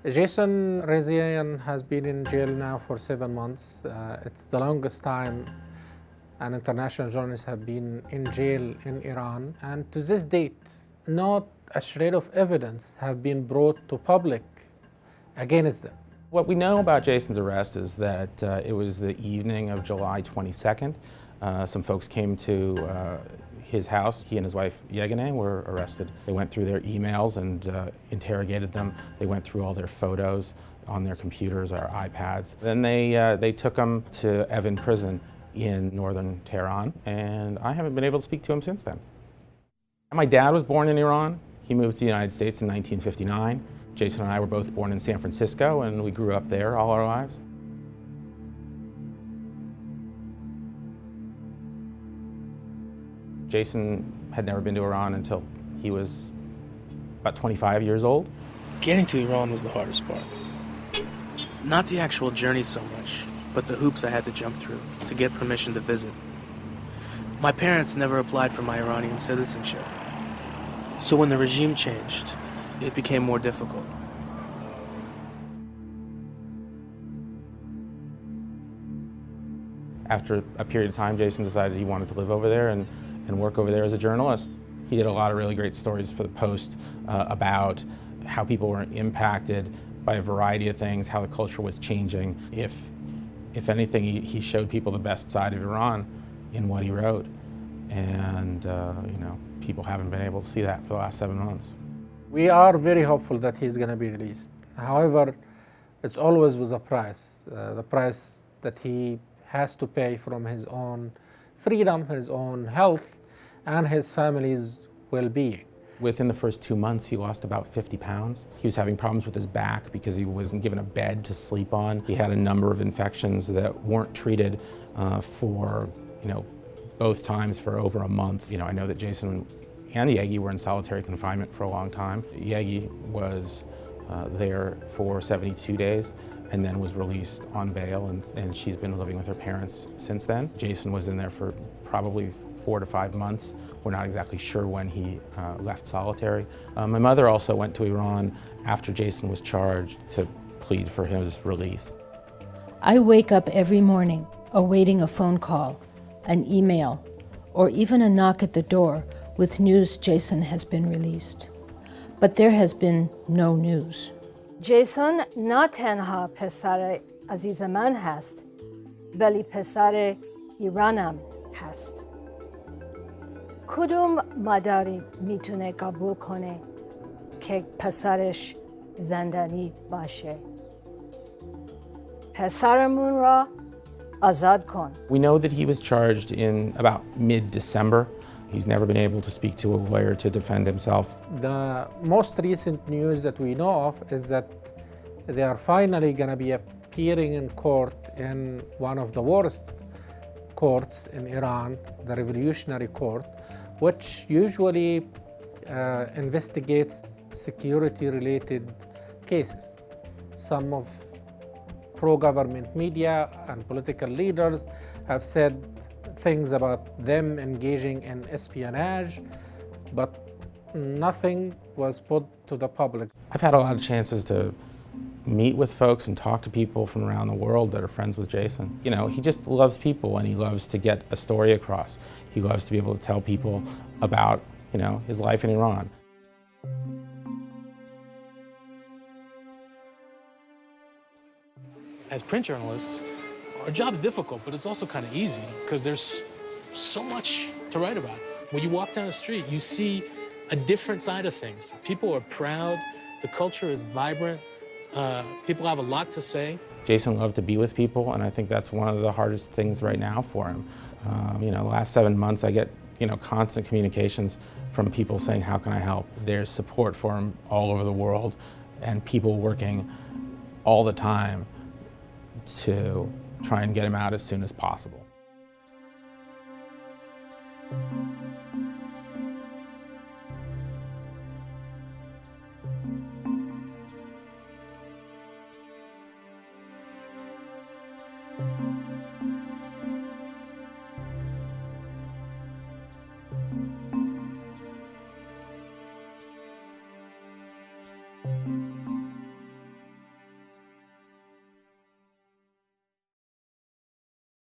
Jason Rezaian has been in jail now for 7 months. It's the longest time an international journalist has been in jail in Iran. And to this date, not a shred of evidence have been brought to public against them. What we know about Jason's arrest is that it was the evening of July 22nd. Some folks came to his house. He and his wife, Evin, were arrested. They went through their emails and interrogated them. They went through all their photos on their computers or iPads. Then they took him to Evin prison in northern Tehran, and I haven't been able to speak to him since then. My dad was born in Iran. He moved to the United States in 1959. Jason and I were both born in San Francisco, and we grew up there all our lives. Jason had never been to Iran until he was about 25 years old. Getting to Iran was the hardest part. Not the actual journey so much, but the hoops I had to jump through to get permission to visit. My parents never applied for my Iranian citizenship. So when the regime changed, it became more difficult. After a period of time, Jason decided he wanted to live over there and work over there as a journalist. He did a lot of really great stories for the Post about how people were impacted by a variety of things, how the culture was changing. If anything, he showed people the best side of Iran in what he wrote. And people haven't been able to see that for the last 7 months. We are very hopeful that he's going to be released. However, it's always with a price, the price that he has to pay from his own freedom, his own health, and his family's well-being. Within the first 2 months, he lost about 50 pounds. He was having problems with his back because he wasn't given a bed to sleep on. He had a number of infections that weren't treated for, both times for over a month. I know that Jason and Yegi were in solitary confinement for a long time. Yegi was there for 72 days and then was released on bail, and she's been living with her parents since then. Jason was in there for probably 4 to 5 months. We're not exactly sure when he left solitary. My mother also went to Iran after Jason was charged to plead for his release. I wake up every morning awaiting a phone call, an email, or even a knock at the door with news Jason has been released. But there has been no news. جیسون نه تنها پسر عزیز من هست ولی پسر ایرانم هست. کدوم مادری میتونه قبول کنه که پسرش زندانی باشه؟ پسرمون را آزاد کن. We know that he was charged in about mid-December. He's never been able to speak to a lawyer to defend himself. The most recent news that we know of is that they are finally going to be appearing in court in one of the worst courts in Iran, the Revolutionary Court, which usually investigates security-related cases. Some of pro-government media and political leaders have said things about them engaging in espionage, but nothing was put to the public. I've had a lot of chances to meet with folks and talk to people from around the world that are friends with Jason. He just loves people, and he loves to get a story across. He loves to be able to tell people about, his life in Iran. As print journalists, our job's difficult, but it's also kind of easy because there's so much to write about. When you walk down the street, you see a different side of things. People are proud, the culture is vibrant, people have a lot to say. Jason loved to be with people, and I think that's one of the hardest things right now for him. The last 7 months I get, constant communications from people saying, how can I help? There's support for him all over the world, and people working all the time to try and get him out as soon as possible.